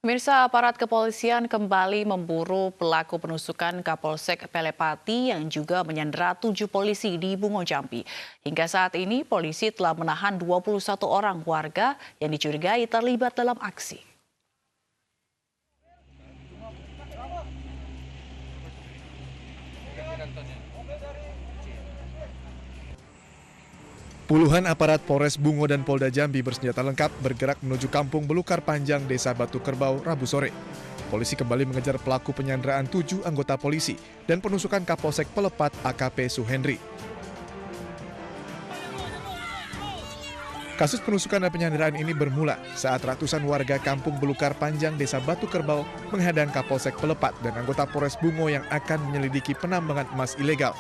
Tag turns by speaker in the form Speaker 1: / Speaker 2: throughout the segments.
Speaker 1: Pemirsa, aparat kepolisian kembali memburu pelaku penusukan Kapolsek Pelepati yang juga menyandera 7 polisi di Bungo Jambi. Hingga saat ini, polisi telah menahan 21 orang warga yang dicurigai terlibat dalam aksi.
Speaker 2: Puluhan aparat Polres Bungo dan Polda Jambi bersenjata lengkap bergerak menuju kampung Belukar Panjang, Desa Batu Kerbau, Rabu sore. Polisi kembali mengejar pelaku penyanderaan 7 anggota polisi dan penusukan Kapolsek Pelepat AKP Suhendri. Kasus penusukan dan penyanderaan ini bermula saat ratusan warga kampung Belukar Panjang, Desa Batu Kerbau menghadang Kapolsek Pelepat dan anggota Polres Bungo yang akan menyelidiki penambangan emas ilegal.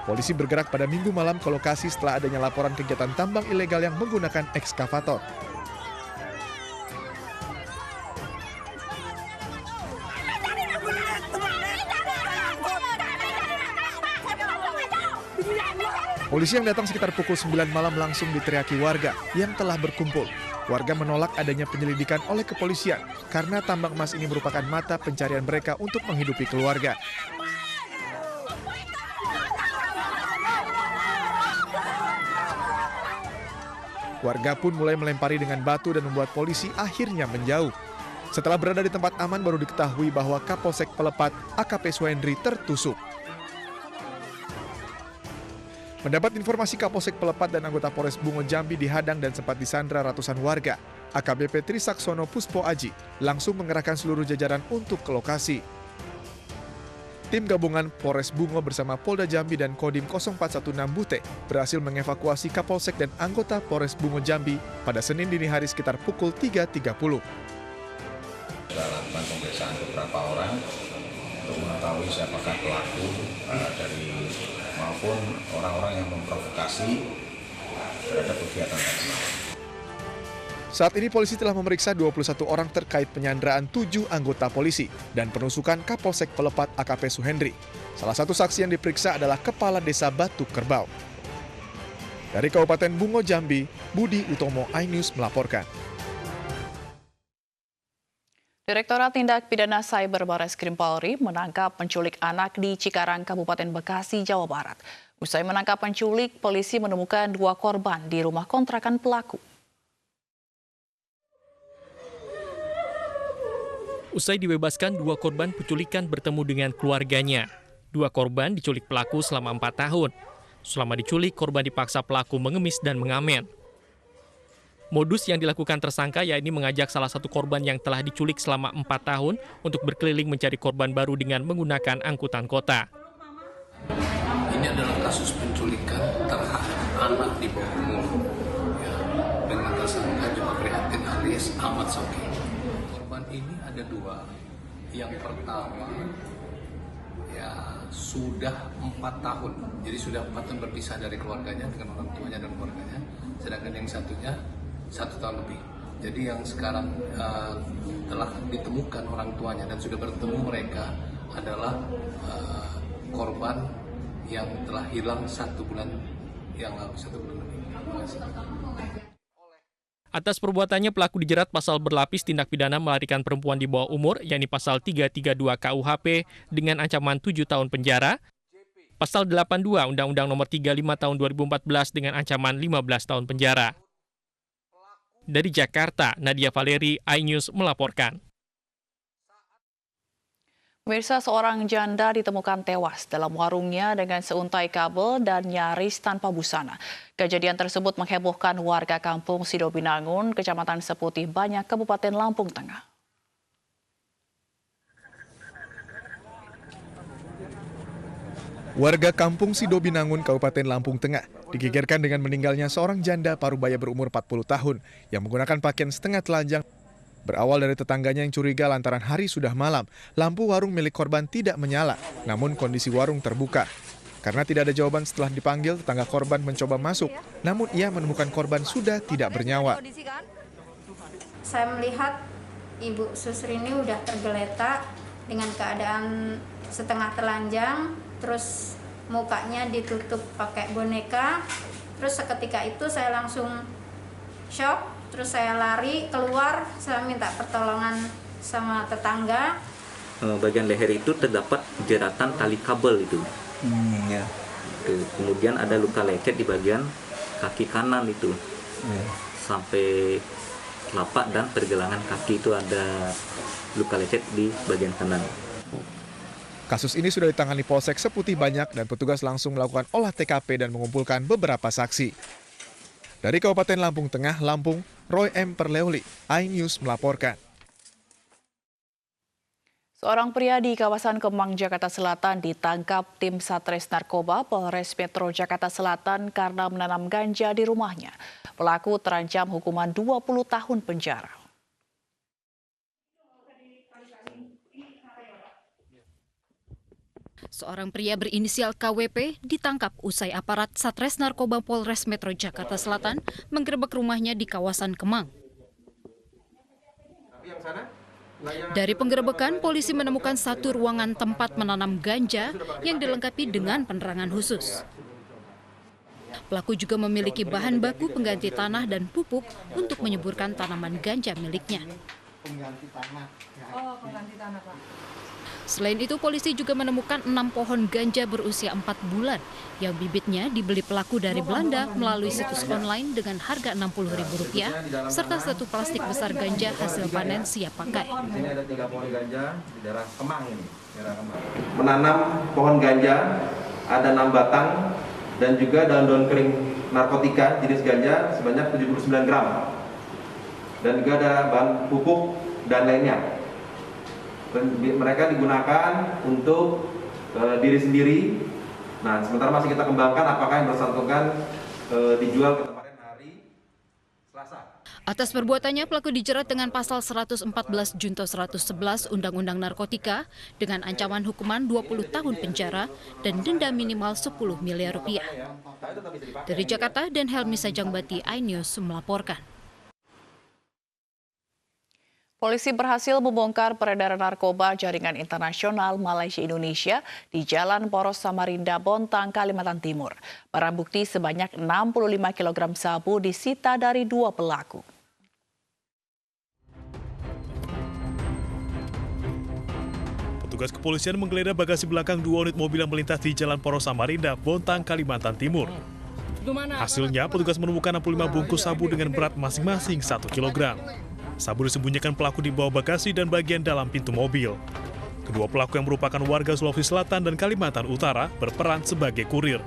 Speaker 2: Polisi bergerak pada Minggu malam ke lokasi setelah adanya laporan kegiatan tambang ilegal yang menggunakan ekskavator. Polisi yang datang sekitar pukul 9 malam langsung diteriaki warga yang telah berkumpul. Warga menolak adanya penyelidikan oleh kepolisian karena tambang emas ini merupakan mata pencarian mereka untuk menghidupi keluarga. Warga pun mulai melempari dengan batu dan membuat polisi akhirnya menjauh. Setelah berada di tempat aman baru diketahui bahwa Kapolsek Pelepat AKP Suhendri tertusuk. Mendapat informasi Kapolsek Pelepat dan anggota Polres Bungo Jambi dihadang dan sempat disandra ratusan warga, AKBP Trisaksono Puspo Aji langsung mengerahkan seluruh jajaran untuk ke lokasi. Tim gabungan Polres Bungo bersama Polda Jambi dan Kodim 0416 Bute berhasil mengevakuasi Kapolsek dan anggota Polres Bungo Jambi pada Senin dini hari sekitar pukul 3.30.
Speaker 3: Sudah lakukan pemeriksaan beberapa orang untuk mengetahui siapakah pelaku dari maupun orang-orang yang memprovokasi terhadap kegiatan tersebut.
Speaker 2: Saat ini polisi telah memeriksa 21 orang terkait penyanderaan 7 anggota polisi dan penusukan Kapolsek Pelepat AKP Suhendri. Salah satu saksi yang diperiksa adalah Kepala Desa Batu Kerbau. Dari Kabupaten Bungo Jambi, Budi Utomo, iNews melaporkan.
Speaker 1: Direktorat Tindak Pidana Cyber Barreskrim Polri menangkap penculik anak di Cikarang, Kabupaten Bekasi, Jawa Barat. Usai menangkap penculik, polisi menemukan 2 korban di rumah kontrakan pelaku.
Speaker 4: Usai dibebaskan, 2 korban penculikan bertemu dengan keluarganya. 2 korban diculik pelaku selama 4 tahun. Selama diculik, korban dipaksa pelaku mengemis dan mengamen. Modus yang dilakukan tersangka yakni mengajak salah satu korban yang telah diculik selama 4 tahun untuk berkeliling mencari korban baru dengan menggunakan angkutan kota.
Speaker 5: Ini adalah kasus penculikan terhadap anak di bawah umur. Ya, dengan tersangka juga prihatin alias Ahmad Soki. Korban ini ada 2. Yang pertama ya sudah 4 tahun, jadi sudah 4 tahun berpisah dari keluarganya dengan orang tuanya dan keluarganya. Sedangkan yang satunya 1 tahun lebih. Jadi yang sekarang telah ditemukan orang tuanya dan sudah bertemu mereka adalah korban yang telah hilang 1 bulan yang lalu, 1 bulan lebih.
Speaker 4: Atas perbuatannya, pelaku dijerat pasal berlapis tindak pidana melarikan perempuan di bawah umur, yakni pasal 332 KUHP dengan ancaman 7 tahun penjara, pasal 82 Undang-Undang Nomor 35 Tahun 2014 dengan ancaman 15 tahun penjara. Dari Jakarta, Nadia Valeri, iNews melaporkan.
Speaker 1: Pemirsa, seorang janda ditemukan tewas dalam warungnya dengan seuntai kabel dan nyaris tanpa busana. Kejadian tersebut menghebohkan warga kampung Sidobinangun, Kecamatan Seputih Banyak, Kabupaten Lampung Tengah.
Speaker 2: Warga kampung Sidobinangun, Kabupaten Lampung Tengah, digegerkan dengan meninggalnya seorang janda parubaya berumur 40 tahun yang menggunakan pakaian setengah telanjang. Berawal dari tetangganya yang curiga lantaran hari sudah malam, lampu warung milik korban tidak menyala, namun kondisi warung terbuka. Karena tidak ada jawaban setelah dipanggil, tetangga korban mencoba masuk, namun ia menemukan korban sudah tidak bernyawa.
Speaker 6: Saya melihat Ibu Susri ini udah tergeletak dengan keadaan setengah telanjang, terus mukanya ditutup pakai boneka. Terus seketika itu saya langsung shock, terus saya lari keluar, saya minta pertolongan sama tetangga.
Speaker 7: Bagian leher itu terdapat jeratan tali kabel itu.
Speaker 8: Ya.
Speaker 7: Kemudian ada luka lecet di bagian kaki kanan itu.
Speaker 8: Ya.
Speaker 7: Sampai telapak dan pergelangan kaki itu ada luka lecet di bagian kanan.
Speaker 2: Kasus ini sudah ditangani Polsek Seputih Banyak dan petugas langsung melakukan olah TKP dan mengumpulkan beberapa saksi. Dari Kabupaten Lampung Tengah, Lampung, Roy M. Perleoli, iNews melaporkan.
Speaker 1: Seorang pria di kawasan Kemang, Jakarta Selatan ditangkap tim Satres Narkoba Polres Metro Jakarta Selatan karena menanam ganja di rumahnya. Pelaku terancam hukuman 20 tahun penjara.
Speaker 9: Seorang pria berinisial KWP ditangkap usai aparat Satres Narkoba Polres Metro Jakarta Selatan menggerebek rumahnya di kawasan Kemang. Dari penggerebekan, polisi menemukan satu ruangan tempat menanam ganja yang dilengkapi dengan penerangan khusus. Pelaku juga memiliki bahan baku pengganti tanah dan pupuk untuk menyuburkan tanaman ganja miliknya. Selain itu, polisi juga menemukan 6 pohon ganja berusia 4 bulan yang bibitnya dibeli pelaku dari Belanda melalui situs online dengan harga Rp60.000 serta 1 plastik besar ganja hasil panen siap pakai.
Speaker 10: Di sini ada 3 pohon ganja di daerah Kemang ini, daerah Kemang. Menanam pohon ganja ada 6 batang dan juga daun-daun kering narkotika jenis ganja sebanyak 79 gram. Dan juga ada bahan pupuk dan lainnya. Mereka digunakan untuk diri sendiri. Nah, sementara masih kita kembangkan apakah yang bersangkutan dijual ke kemarin hari Selasa.
Speaker 9: Atas perbuatannya, pelaku dijerat dengan pasal 114 Junto 111 Undang-Undang Narkotika dengan ancaman hukuman 20 tahun penjara dan denda minimal Rp10 miliar. Dari Jakarta, dan Helmi Sajangbati, iNews melaporkan.
Speaker 1: Polisi berhasil membongkar peredaran narkoba jaringan internasional Malaysia-Indonesia di Jalan Poros Samarinda, Bontang, Kalimantan Timur. Barang bukti sebanyak 65 kg sabu disita dari 2 pelaku.
Speaker 11: Petugas kepolisian menggeledah bagasi belakang 2 unit mobil yang melintas di Jalan Poros Samarinda, Bontang, Kalimantan Timur. Hasilnya, petugas menemukan 65 bungkus sabu dengan berat masing-masing 1 kg. Sabu disembunyikan pelaku di bawah bagasi dan bagian dalam pintu mobil. Kedua pelaku yang merupakan warga Sulawesi Selatan dan Kalimantan Utara berperan sebagai kurir.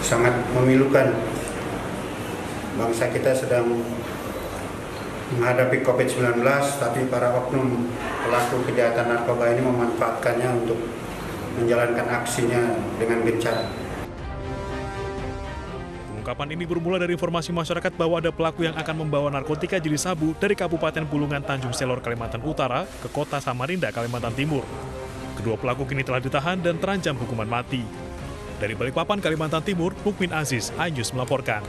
Speaker 12: Sangat memilukan. Bangsa kita sedang menghadapi COVID-19, tapi para oknum pelaku kejahatan narkoba ini memanfaatkannya untuk menjalankan aksinya dengan gencar.
Speaker 11: Pengungkapan ini bermula dari informasi masyarakat bahwa ada pelaku yang akan membawa narkotika jenis sabu dari Kabupaten Bulungan Tanjung Selor, Kalimantan Utara ke kota Samarinda, Kalimantan Timur. Kedua pelaku kini telah ditahan dan terancam hukuman mati. Dari Balikpapan, Kalimantan Timur, Mukmin Aziz, iNews melaporkan.